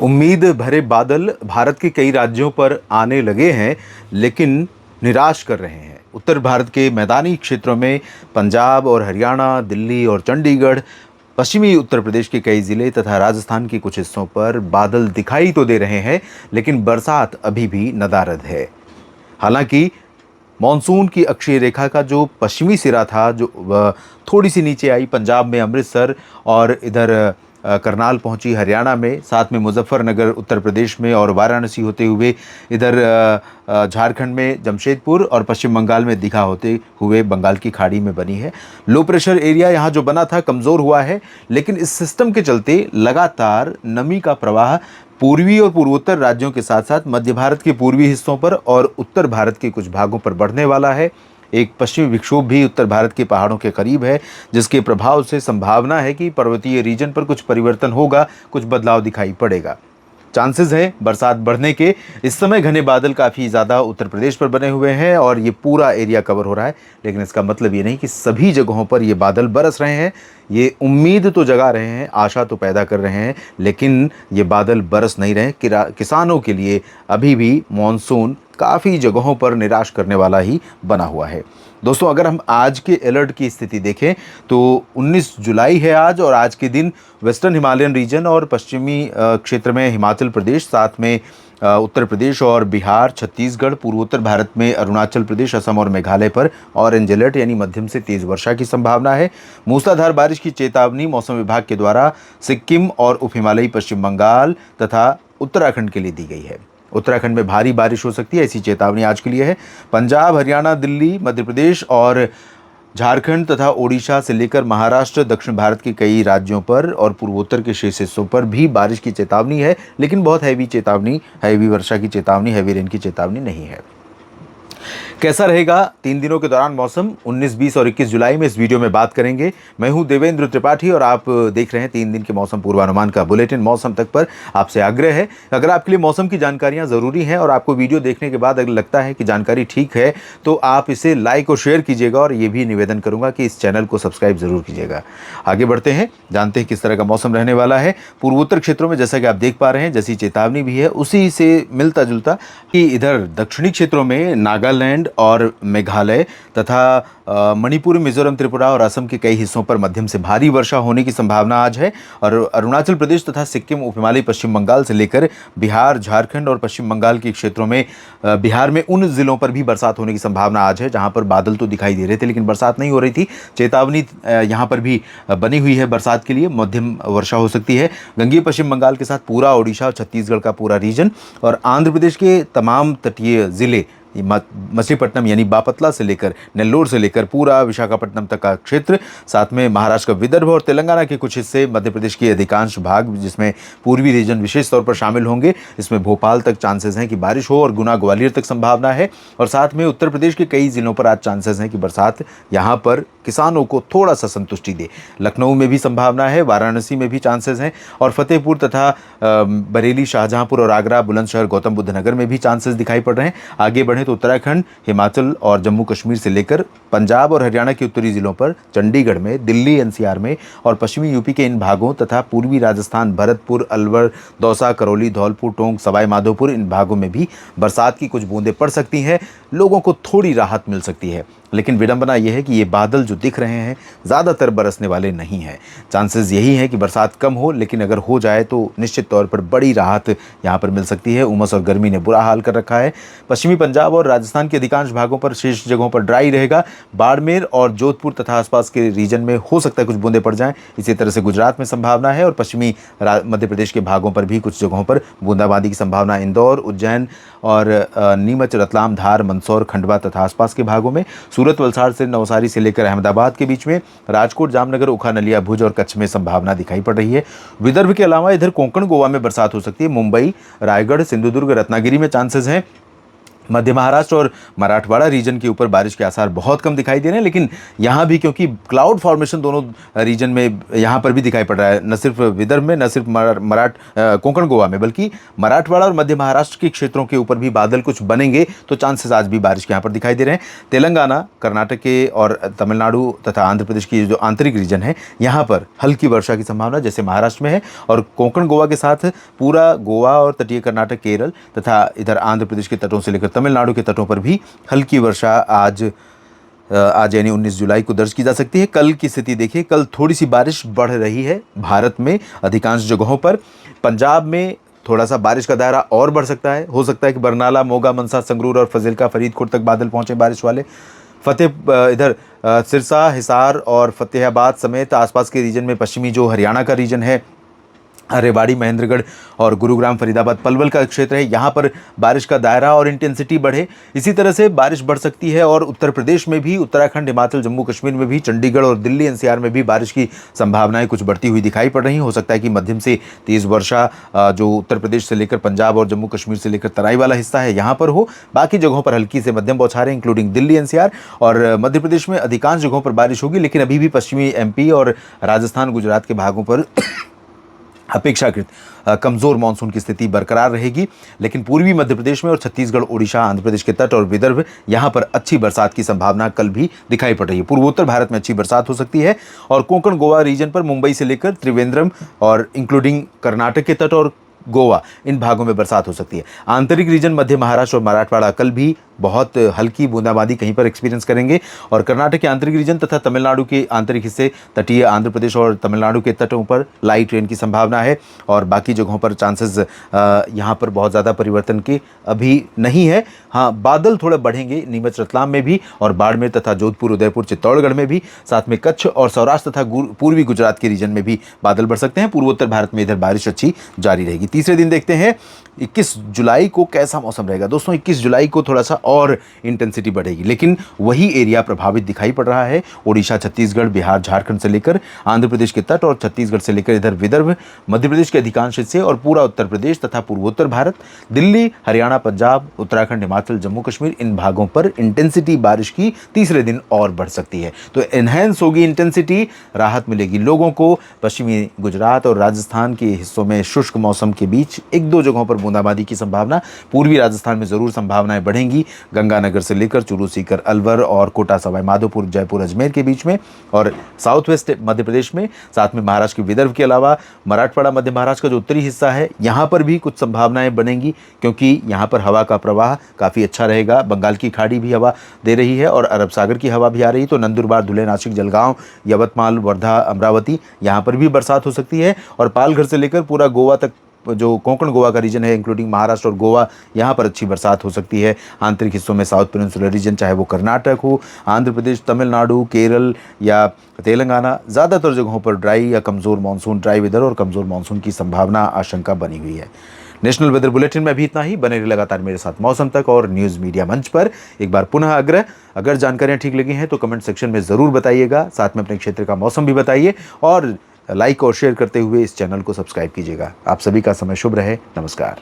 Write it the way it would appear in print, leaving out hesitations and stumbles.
उम्मीद भरे बादल भारत के कई राज्यों पर आने लगे हैं, लेकिन निराश कर रहे हैं। उत्तर भारत के मैदानी क्षेत्रों में पंजाब और हरियाणा, दिल्ली और चंडीगढ़, पश्चिमी उत्तर प्रदेश के कई जिले तथा राजस्थान के कुछ हिस्सों पर बादल दिखाई तो दे रहे हैं, लेकिन बरसात अभी भी नदारद है। हालांकि मॉनसून की अक्षीय रेखा का जो पश्चिमी सिरा था, जो थोड़ी सी नीचे आई, पंजाब में अमृतसर और इधर करनाल पहुंची हरियाणा में, साथ में मुजफ्फरनगर उत्तर प्रदेश में और वाराणसी होते हुए इधर झारखंड में जमशेदपुर और पश्चिम बंगाल में दीघा होते हुए बंगाल की खाड़ी में बनी है। लो प्रेशर एरिया यहाँ जो बना था कमज़ोर हुआ है, लेकिन इस सिस्टम के चलते लगातार नमी का प्रवाह पूर्वी और पूर्वोत्तर राज्यों के साथ साथ मध्य भारत के पूर्वी हिस्सों पर और उत्तर भारत के कुछ भागों पर बढ़ने वाला है। एक पश्चिमी विक्षोभ भी उत्तर भारत के पहाड़ों के करीब है, जिसके प्रभाव से संभावना है कि पर्वतीय रीजन पर कुछ परिवर्तन होगा, कुछ बदलाव दिखाई पड़ेगा। चांसेस हैं बरसात बढ़ने के। इस समय घने बादल काफ़ी ज़्यादा उत्तर प्रदेश पर बने हुए हैं और ये पूरा एरिया कवर हो रहा है, लेकिन इसका मतलब ये नहीं कि सभी जगहों पर ये बादल बरस रहे हैं। ये उम्मीद तो जगा रहे हैं, आशा तो पैदा कर रहे हैं, लेकिन ये बादल बरस नहीं रहे। किसानों के लिए अभी भी मॉनसून काफ़ी जगहों पर निराश करने वाला ही बना हुआ है। दोस्तों, अगर हम आज के अलर्ट की स्थिति देखें तो 19 जुलाई है आज, और आज के दिन वेस्टर्न हिमालयन रीजन और पश्चिमी क्षेत्र में हिमाचल प्रदेश, साथ में उत्तर प्रदेश और बिहार, छत्तीसगढ़, पूर्वोत्तर भारत में अरुणाचल प्रदेश, असम और मेघालय पर ऑरेंज अलर्ट यानी मध्यम से तेज़ वर्षा की संभावना है। मूसलाधार बारिश की चेतावनी मौसम विभाग के द्वारा सिक्किम और उप हिमालयी पश्चिम बंगाल तथा उत्तराखंड के लिए दी गई है। उत्तराखंड में भारी बारिश हो सकती है, ऐसी चेतावनी आज के लिए है। पंजाब, हरियाणा, दिल्ली, मध्य प्रदेश और झारखंड तथा ओडिशा से लेकर महाराष्ट्र, दक्षिण भारत के कई राज्यों पर और पूर्वोत्तर के शेष हिस्सों पर भी बारिश की चेतावनी है, लेकिन बहुत हैवी वर्षा की चेतावनी, हैवी रेन की चेतावनी नहीं है। कैसा रहेगा 3 दिनों के दौरान मौसम, 19, 20 और 21 जुलाई में इस वीडियो में बात करेंगे। मैं हूं देवेंद्र त्रिपाठी और आप देख रहे हैं 3 दिन के मौसम पूर्वानुमान का बुलेटिन। मौसम तक पर आपसे आग्रह है, अगर आपके लिए मौसम की जानकारियां ज़रूरी हैं और आपको वीडियो देखने के बाद अगर लगता है कि जानकारी ठीक है, तो आप इसे लाइक और शेयर कीजिएगा, और ये भी निवेदन करूँगा कि इस चैनल को सब्सक्राइब ज़रूर कीजिएगा। आगे बढ़ते हैं, जानते हैं किस तरह का मौसम रहने वाला है। पूर्वोत्तर क्षेत्रों में जैसा कि आप देख पा रहे हैं, जैसी चेतावनी भी है उसी से मिलता जुलता कि इधर दक्षिणी क्षेत्रों में नागालैंड और मेघालय तथा मणिपुर, मिजोरम, त्रिपुरा और असम के कई हिस्सों पर मध्यम से भारी वर्षा होने की संभावना आज है। और अरुणाचल प्रदेश तथा सिक्किम, उप हिमालयी पश्चिम बंगाल से लेकर बिहार, झारखंड और पश्चिम बंगाल के क्षेत्रों में, बिहार में उन जिलों पर भी बरसात होने की संभावना आज है जहां पर बादल तो दिखाई दे रहे थे लेकिन बरसात नहीं हो रही थी। चेतावनी यहां पर भी बनी हुई है बरसात के लिए, मध्यम वर्षा हो सकती है। गंगीय पश्चिम बंगाल के साथ पूरा ओडिशा और छत्तीसगढ़ का पूरा रीजन और आंध्र प्रदेश के तमाम तटीय जिले, मछलीपट्टनम यानी बापतला से लेकर नेल्लोर से लेकर पूरा विशाखापट्टनम तक का क्षेत्र, साथ में महाराष्ट्र का विदर्भ और तेलंगाना के कुछ हिस्से, मध्य प्रदेश के अधिकांश भाग जिसमें पूर्वी रीजन विशेष तौर पर शामिल होंगे। इसमें भोपाल तक चांसेस हैं कि बारिश हो और गुना ग्वालियर तक संभावना है। और साथ में उत्तर प्रदेश के कई जिलों पर आज चांसेस हैं कि बरसात यहाँ पर किसानों को थोड़ा सा संतुष्टि दे। लखनऊ में भी संभावना है, वाराणसी में भी चांसेस हैं, और फतेहपुर तथा बरेली, शाहजहांपुर और आगरा, बुलंदशहर, गौतम बुद्ध नगर में भी चांसेस दिखाई पड़ रहे हैं। आगे बढ़े तो उत्तराखंड, हिमाचल और जम्मू कश्मीर से लेकर पंजाब और हरियाणा के उत्तरी जिलों पर, चंडीगढ़ में, दिल्ली एनसीआर में और पश्चिमी यूपी के इन भागों तथा पूर्वी राजस्थान, भरतपुर, अलवर, दौसा, करौली, धौलपुर, टोंक, सवाई माधोपुर, इन भागों में भी बरसात की कुछ बूंदें पड़ सकती हैं। लोगों को थोड़ी राहत मिल सकती है, लेकिन विडंबना यह है कि ये बादल जो दिख रहे हैं ज़्यादातर बरसने वाले नहीं हैं। चांसेस यही है कि बरसात कम हो, लेकिन अगर हो जाए तो निश्चित तौर पर बड़ी राहत यहाँ पर मिल सकती है। उमस और गर्मी ने बुरा हाल कर रखा है। पश्चिमी पंजाब और राजस्थान के अधिकांश भागों पर, शेष जगहों पर ड्राई रहेगा। बाड़मेर और जोधपुर तथा आसपास के रीजन में हो सकता है कुछ बूंदें पड़ जाएं। इसी तरह से गुजरात में संभावना है और पश्चिमी मध्य प्रदेश के भागों पर भी कुछ जगहों पर बूंदाबांदी की संभावना। इंदौर, उज्जैन और नीमच, रतलाम, धार, मंदसौर, खंडवा तथा आसपास के भागों में, सूरत, वलसाड़ से नवसारी से लेकर अहमदाबाद के बीच में, राजकोट, जामनगर, ओखा, नलिया, भुज और कच्छ में संभावना दिखाई पड़ रही है। विदर्भ के अलावा इधर कोंकण, गोवा में बरसात हो सकती है। मुंबई, रायगढ़, सिंधुदुर्ग, रत्नागिरी में चांसेस हैं। मध्य महाराष्ट्र और मराठवाड़ा रीजन के ऊपर बारिश के आसार बहुत कम दिखाई दे रहे हैं, लेकिन यहाँ भी क्योंकि क्लाउड फॉर्मेशन दोनों रीजन में यहाँ पर भी दिखाई पड़ रहा है, न सिर्फ विदर्भ में, न सिर्फ कोंकण गोवा में, बल्कि मराठवाड़ा और मध्य महाराष्ट्र के क्षेत्रों के ऊपर भी बादल कुछ बनेंगे, तो चांसेस आज भी बारिश के यहाँ पर दिखाई दे रहे हैं। तेलंगाना, कर्नाटक के और तमिलनाडु तथा आंध्र प्रदेश की जो आंतरिक रीजन है, यहाँ पर हल्की वर्षा की संभावना जैसे महाराष्ट्र में है, और कोंकण गोवा के साथ पूरा गोवा और तटीय कर्नाटक, केरल तथा इधर आंध्र प्रदेश के तटों से लेकर तमिलनाडु के तटों पर भी हल्की वर्षा आज यानी 19 जुलाई को दर्ज की जा सकती है। कल की स्थिति देखिए, कल थोड़ी सी बारिश बढ़ रही है भारत में अधिकांश जगहों पर। पंजाब में थोड़ा सा बारिश का दायरा और बढ़ सकता है, हो सकता है कि बरनाला, मोगा, मनसा, संगरूर और फजीलका, फरीदकोट तक बादल पहुंचे बारिश वाले। इधर सिरसा, हिसार और फतेहाबाद समेत आसपास के रीजन में, पश्चिमी जो हरियाणा का रीजन है, रेवाड़ी, महेंद्रगढ़ और गुरुग्राम, फरीदाबाद, पलवल का क्षेत्र है, यहाँ पर बारिश का दायरा और इंटेंसिटी बढ़े। इसी तरह से बारिश बढ़ सकती है और उत्तर प्रदेश में भी, उत्तराखंड, हिमाचल, जम्मू कश्मीर में भी, चंडीगढ़ और दिल्ली एनसीआर में भी बारिश की संभावनाएं कुछ बढ़ती हुई दिखाई पड़ रही। हो सकता है कि मध्यम से तेज़ वर्षा जो उत्तर प्रदेश से लेकर पंजाब और जम्मू कश्मीर से लेकर तराई वाला हिस्सा है यहाँ पर हो। बाकी जगहों पर हल्की से मध्यम बौछारें इंक्लूडिंग दिल्ली एनसीआर और मध्य प्रदेश में अधिकांश जगहों पर बारिश होगी, लेकिन अभी भी पश्चिमी एमपी और राजस्थान, गुजरात के भागों पर अपेक्षाकृत कमज़ोर मानसून की स्थिति बरकरार रहेगी। लेकिन पूर्वी मध्य प्रदेश में और छत्तीसगढ़, ओडिशा, आंध्र प्रदेश के तट और विदर्भ, यहाँ पर अच्छी बरसात की संभावना कल भी दिखाई पड़ रही है। पूर्वोत्तर भारत में अच्छी बरसात हो सकती है और कोंकण गोवा रीजन पर मुंबई से लेकर त्रिवेंद्रम और इंक्लूडिंग कर्नाटक के तट और गोवा, इन भागों में बरसात हो सकती है। आंतरिक रीजन मध्य महाराष्ट्र और मराठवाड़ा कल भी बहुत हल्की बूंदाबांदी कहीं पर एक्सपीरियंस करेंगे और कर्नाटक के आंतरिक रीजन तथा तमिलनाडु के आंतरिक हिस्से, तटीय आंध्र प्रदेश और तमिलनाडु के तटों पर लाइट रेन की संभावना है और बाकी जगहों पर चांसेस यहाँ पर बहुत ज़्यादा परिवर्तन के अभी नहीं है। हाँ, बादल थोड़े बढ़ेंगे नीमच, रतलाम में भी और बाड़मेर तथा जोधपुर, उदयपुर, चित्तौड़गढ़ में भी, साथ में कच्छ और सौराष्ट्र तथा पूर्वी गुजरात के रीजन में भी बादल बढ़ सकते हैं। पूर्वोत्तर भारत में इधर बारिश अच्छी जारी रहेगी। तीसरे दिन देखते हैं 21 जुलाई को कैसा मौसम रहेगा। दोस्तों 21 जुलाई को थोड़ा सा और इंटेंसिटी बढ़ेगी, लेकिन वही एरिया प्रभावित दिखाई पड़ रहा है। ओडिशा, छत्तीसगढ़, बिहार, झारखंड से लेकर आंध्र प्रदेश के तट और छत्तीसगढ़ से लेकर इधर विदर्भ, मध्य प्रदेश के अधिकांश हिस्से और पूरा उत्तर प्रदेश तथा पूर्वोत्तर भारत, दिल्ली, हरियाणा, पंजाब, उत्तराखंड, हिमाचल, जम्मू कश्मीर, इन भागों पर इंटेंसिटी बारिश की तीसरे दिन और बढ़ सकती है। तो एनहेंस होगी इंटेंसिटी, राहत मिलेगी लोगों को। पश्चिमी गुजरात और राजस्थान के हिस्सों में शुष्क मौसम के बीच एक दो जगहों पर बूंदाबांदी की संभावना, पूर्वी राजस्थान में जरूर संभावनाएं बढ़ेंगी। गंगानगर से लेकर चूरू, सीकर, अलवर और कोटा, सवाई माधोपुर, जयपुर, अजमेर के बीच में और साउथ वेस्ट मध्य प्रदेश में, साथ में महाराष्ट्र के विदर्भ के अलावा मराठवाड़ा, मध्य महाराष्ट्र का जो उत्तरी हिस्सा है, यहाँ पर भी कुछ संभावनाएं बनेंगी क्योंकि यहाँ पर हवा का प्रवाह काफ़ी अच्छा रहेगा। बंगाल की खाड़ी भी हवा दे रही है और अरब सागर की हवा भी आ रही है। तो नंदुरबार, धुले, नासिक, जलगांव, यवतमाल, वर्धा, अमरावती, यहाँ पर भी बरसात हो सकती है और पालघर से लेकर पूरा गोवा तक, जो कोंकण गोवा का रीजन है इंक्लूडिंग महाराष्ट्र और गोवा, यहाँ पर अच्छी बरसात हो सकती है। आंतरिक हिस्सों में साउथ पेनिनसुलर रीजन, चाहे वो कर्नाटक हो, आंध्र प्रदेश, तमिलनाडु, केरल या तेलंगाना, ज़्यादातर जगहों पर ड्राई या कमज़ोर मानसून, ड्राई वेदर और कमज़ोर मानसून की संभावना, आशंका बनी हुई है। नेशनल वेदर बुलेटिन में भी इतना ही। बने रहिए लगातार मेरे साथ मौसम तक और न्यूज़ मीडिया मंच पर। एक बार पुनः आग्रह, अगर जानकारियाँ ठीक लगी हैं तो कमेंट सेक्शन में ज़रूर बताइएगा। साथ में अपने क्षेत्र का मौसम भी बताइए और लाइक और शेयर करते हुए इस चैनल को सब्सक्राइब कीजिएगा। आप सभी का समय शुभ रहे। नमस्कार।